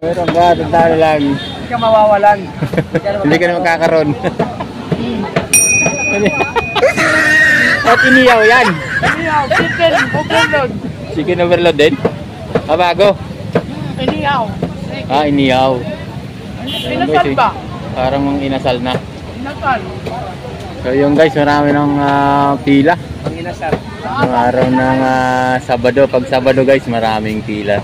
Meron ka, tandaan lang. Hindi ka mawawalan. Hindi ka na magkakaroon. At iniyaw yan. Iniyaw, chicken overload. Chicken overload din? Bago? Iniyaw. Ah, iniyaw. Inasal ba? Parang inasal na. Inasal. So yung guys, marami ng pila. Ang inasal. Yung araw ng Sabado. Pag Sabado guys, maraming pila.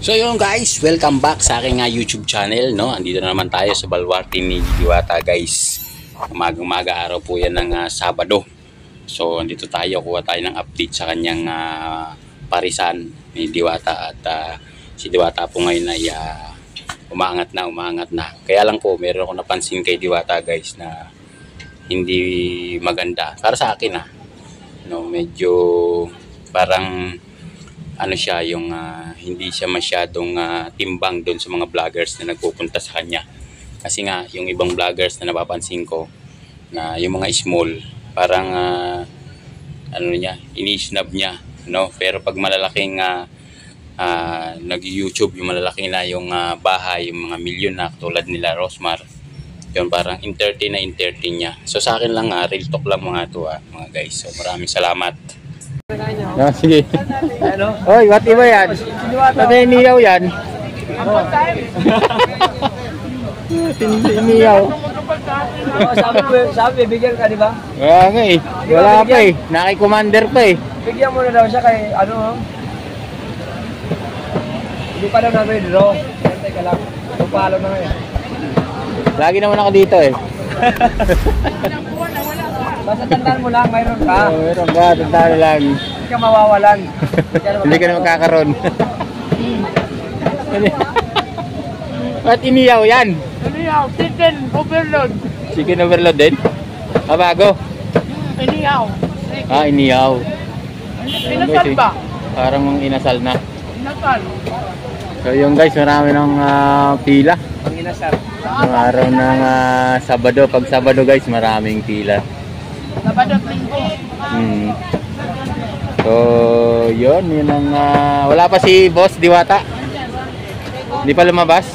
So yun guys, welcome back sa aking YouTube channel, no? Andito na naman tayo sa Baluarte ni Diwata guys. Umagang-umaga araw po yan ng Sabado. So andito tayo, kuha tayo ng update sa kanyang parisan ni Diwata. At si Diwata po ngayon ay umaangat na. Kaya lang po, meron ako napansin kay Diwata guys na hindi maganda. Para sa akin no, medyo parang ano siya, yung hindi siya masyadong timbang doon sa mga vloggers na nagpupunta sa kanya. Kasi nga yung ibang vloggers na napapansin ko na yung mga small parang ano niya, ini-snub niya, no? Pero pag malalaking nag-YouTube, yung malalaki na yung bahay, yung mga milyon na tulad nila Rosmar, yun parang entertain niya. So sa akin lang real talk lang mga to mga guys. So maraming salamat. Sige. Ano? Oy, wati ba yan? Pati iniyaw yan. Iniyaw. Sabi, bigyan ka, di ba? Wala nga wala pa Naki-commander pa Bigyan mo na daw siya kay, hindi pa daw namin draw. Teka lang. Tupalo na ngayon. Lagi naman ako dito Basta tandaan mo lang, mayroon ka. Meron ka, tandaan lang. Hindi ka mawawalan. Hindi ka na magkakaroon. At iniyaw yan. Iniyaw, chicken overload. Chicken overload din? Bago? Iniyaw. Ah, iniyaw. Inasal ba? Parang inasal na. Inasal. So yung guys, marami ng pila. Ang inasal. Yung araw ng Sabado. Pag Sabado guys, maraming pila. Sabado at Linggo. So yun ang wala pa si Boss Diwata. Hindi pa lumabas?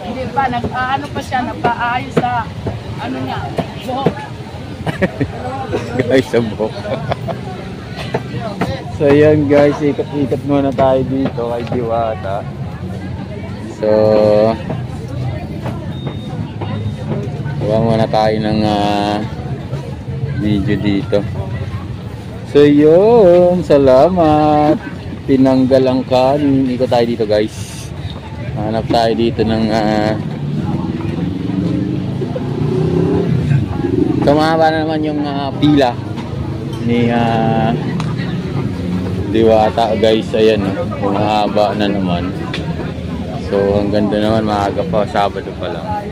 Hindi pa, ano pa siya, nagpaayos sa niya, buhok. Guys, sa buhok. So yun guys, ikot-ikot muna tayo dito kay Diwata. So gawa muna tayo ng video dito. So yun, salamat. Tinanggal ang kanin. Ikot tayo dito guys. Hanap tayo dito ng so mahaba na naman yung pila ni Diwata guys. Ayan, mahaba na naman. So ang ganda naman, maaga pa, Sabado pa lang.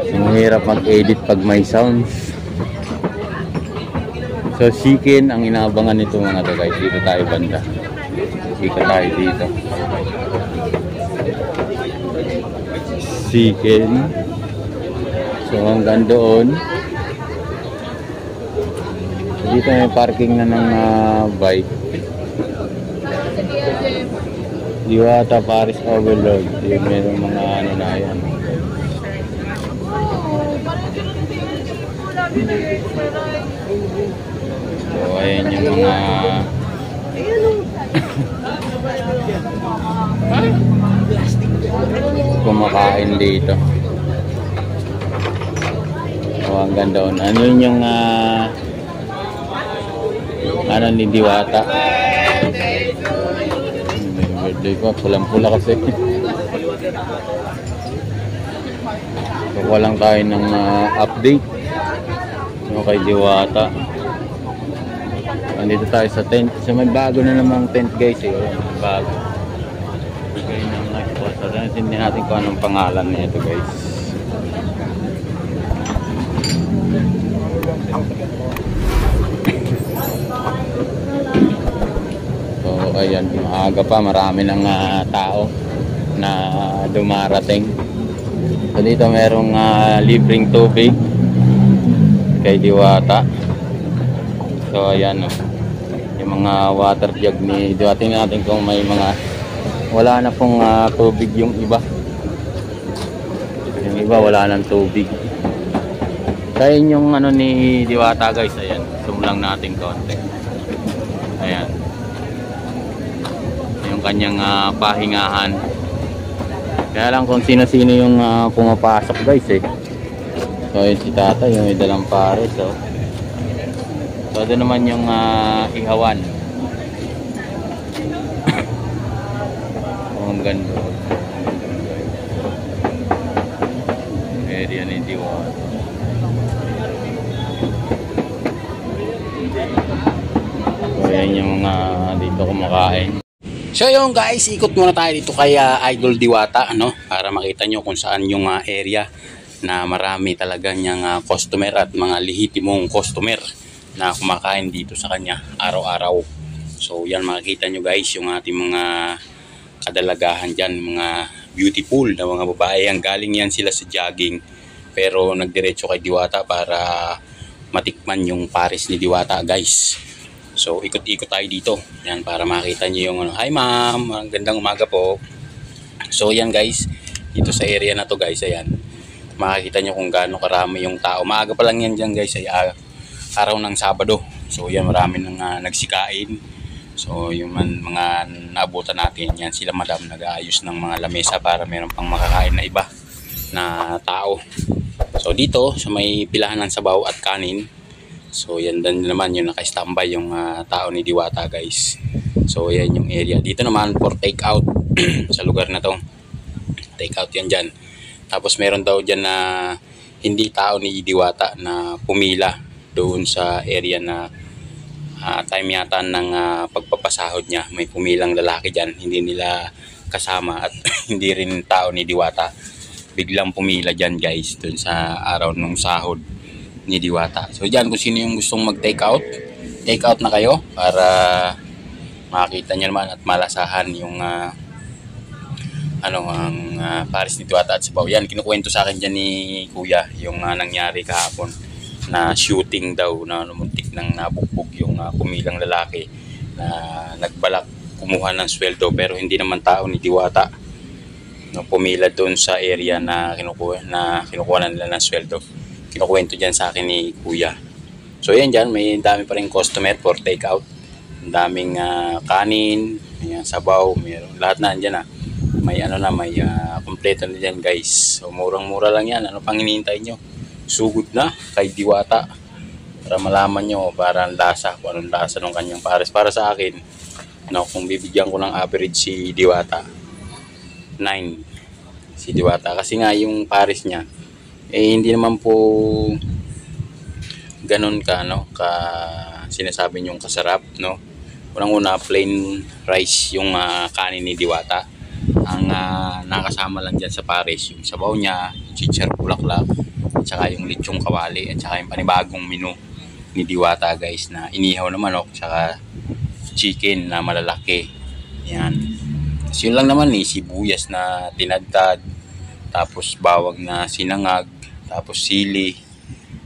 So mahirap mag-edit pag may sounds. So chicken ang inaabangan nito mga to guys. Dito tayo banda. Ikot tayo dito. Chicken. So hanggang doon. So, dito may parking na ng bike. Diwata Paris Overload. Yung merong mga ano na yan. So ayan yung mga kumakain dito. So hanggang doon. Ano yun yung ano ni Diwata? Birthday ko, pulang-pula kasi. So walang tayo ng update kay Diwata. Nandito tayo sa tent. So may bago na namang tent guys bago. Bigay ng sponsor. Hindi natin kung anong pangalan nito guys. So ayan, maaga pa, marami ng tao na dumarating. So dito merong libreng tubig kay Diwata. So ayan yung mga water jug ni Diwata. Tingnan natin kung may mga wala na pong tubig yung iba. Yung iba wala nang tubig. Kaya yung ano ni Diwata guys, ayan, zoom lang natin konti. Ayan. Yung kanyang pahingahan. Kaya lang kung sino-sino yung pumapasok guys eh. So yun si Tata, yung may dalang pares. So doon naman yung ihawan. Ang ganda. Area ni Diwata. So yan yung mga dito kumakain. So yun guys, ikot muna tayo dito kay Idol Diwata, ano, para makita nyo kung saan yung area na marami talaga niyang customer at mga lehitimong customer na kumakain dito sa kanya araw-araw. So yan, makikita nyo guys yung ating mga kadalagahan dyan, mga beautiful na mga babae. Ang galing yan sila sa jogging pero nagdiretso kay Diwata para matikman yung pares ni Diwata guys. So ikot-ikot tayo dito yan para makita nyo yung ano. Hi ma'am, gandang umaga po. So yan guys, dito sa area na to guys, ayan, makikita nyo kung gaano karami yung tao. Maaga pa lang yan dyan guys, ay araw ng Sabado. So yan, marami nang nagsikain. So yung mga naabutan natin, yan sila madam nag-aayos ng mga lamesa para meron pang makakain na iba na tao. So dito sa may pilahan ng sabaw at kanin, so yan din naman yung naka-standby yung tao ni Diwata guys. So yan yung area. Dito naman for take out sa lugar na to. Take out yan dyan. Tapos meron daw dyan na hindi tao ni Diwata na pumila doon sa area na time yata ng pagpapasahod niya. May pumilang lalaki dyan, hindi nila kasama at hindi rin tao ni Diwata. Biglang pumila dyan guys doon sa araw ng sahod ni Diwata. So dyan, kung sino yung gustong mag-take out, take out na kayo para makita nyo naman at malasahan yung ang pares ni Diwata at sabaw. Yan, kinukwento sa akin dyan ni Kuya yung nangyari kahapon na shooting daw na muntik nang nabugbog yung kumilang lalaki na nagbalak kumuha ng sweldo pero hindi naman tao ni Diwata no, pumila doon sa area na kinukuha na nila ng sweldo. Kinukwento dyan sa akin ni Kuya. So yan dyan, may dami pa rin customer for take out. Ang daming kanin, may sabaw, mayroon lahat na andyan may may kompleto na dyan guys. So murang-mura lang yan. Ano pang hinihintay nyo? Sugod na kay Diwata para malaman nyo para ang lasa, kung anong lasa ng kanyang pares. Para sa akin, kung bibigyan ko ng average si Diwata, 9 si Diwata. Kasi nga yung pares niya hindi naman po ganun ka sinasabi nyong kasarap, no. Unang-una, plain rice yung kanin ni Diwata. Ang nakasama lang dyan sa pares yung sabaw niya, chichar bulaklak, at saka yung lechong kawali, at saka yung panibagong menu ni Diwata guys na inihaw na manok, saka chicken na malalaki. Yan. So yun lang naman sibuyas na tinadtad, tapos bawang na sinangag, tapos sili.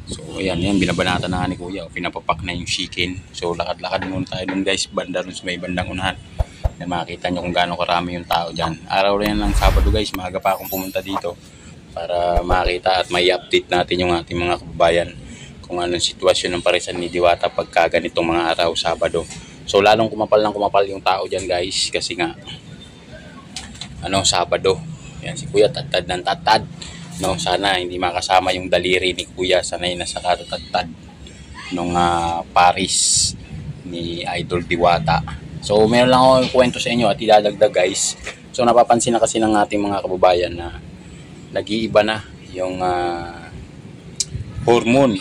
So ayan, binabanata na ni Kuya, pinapapak na yung chicken. So lakad-lakad muna tayo dun guys, banda dun sa may bandang unahan. Na makita nyo kung gaano karami yung tao dyan. Araw rin ng Sabado guys, maaga pa akong pumunta dito para makita at may update natin yung ating mga kababayan kung anong sitwasyon ng paresan ni Diwata pagka ganitong mga araw Sabado. So lalong kumapal yung tao dyan guys kasi nga Sabado. Yan, si Kuya tatad ng tatad. Sana hindi makasama yung daliri ni Kuya, sanay na sa katatad nung paris ni Idol Diwata. So meron lang ako kwento sa inyo at idadagdag guys. So napapansin na kasi ng ating mga kababayan na nag-iiba na yung hormone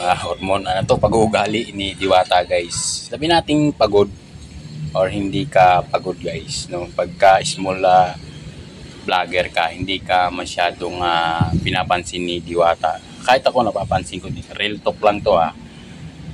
pag-uugali ni Diwata guys. Sabi nating pagod or hindi ka pagod guys, pagka small vlogger ka, hindi ka masyadong pinapansin ni Diwata. Kahit ako napapansin ko din, real talk lang to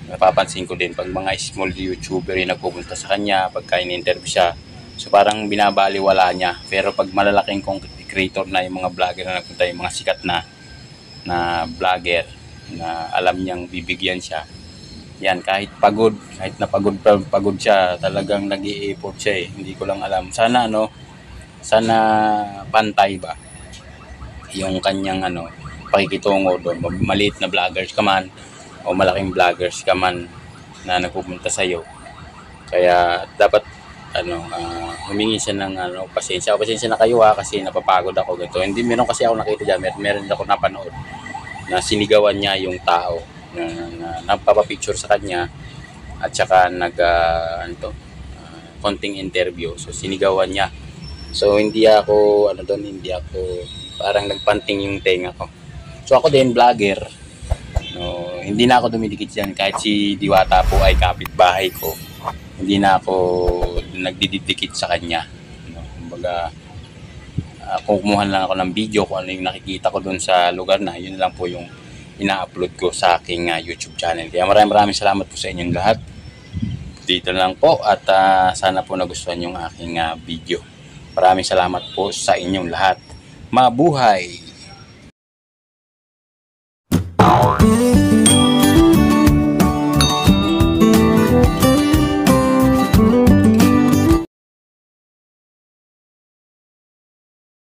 napapansin ko din pag mga small YouTuber yung nagpupunta sa kanya, pagka in-interview siya, so parang binabaliwala niya. Pero pag malalaking creator na yung mga vlogger na nagpunta, yung mga sikat na vlogger na alam niyang bibigyan siya, Yan, kahit pagod siya, talagang nag-i-effort siya eh. Hindi ko lang alam. Sana sana pantay ba yung kanyang pakikitungo doon. Maliit na vloggers ka man o malaking vloggers ka man na nagpupunta sa iyo. Kaya dapat humingi siya ng pasensya. Pasensya na kayo kasi napapagod ako ganito. Hindi, meron kasi ako nakita diyan, meron ako napanood na sinigawan niya yung tao na nagpapapicture sa kanya at saka konting interview. So sinigawan niya. So hindi ako hindi ako parang nagpanting yung tenga ko. So ako din vlogger. Hindi na ako dumidikit diyan kahit si Diwata po ay kapitbahay ko. Hindi na ako nagdidikit sa kanya. Kumbaga kumuha lang ako ng video kung ano yung nakikita ko doon sa lugar na yun lang po yung ina-upload ko sa aking YouTube channel. Kaya maraming salamat po sa inyong lahat. Dito lang po at sana po nagustuhan yung aking video. Maraming salamat po sa inyong lahat. Mabuhay!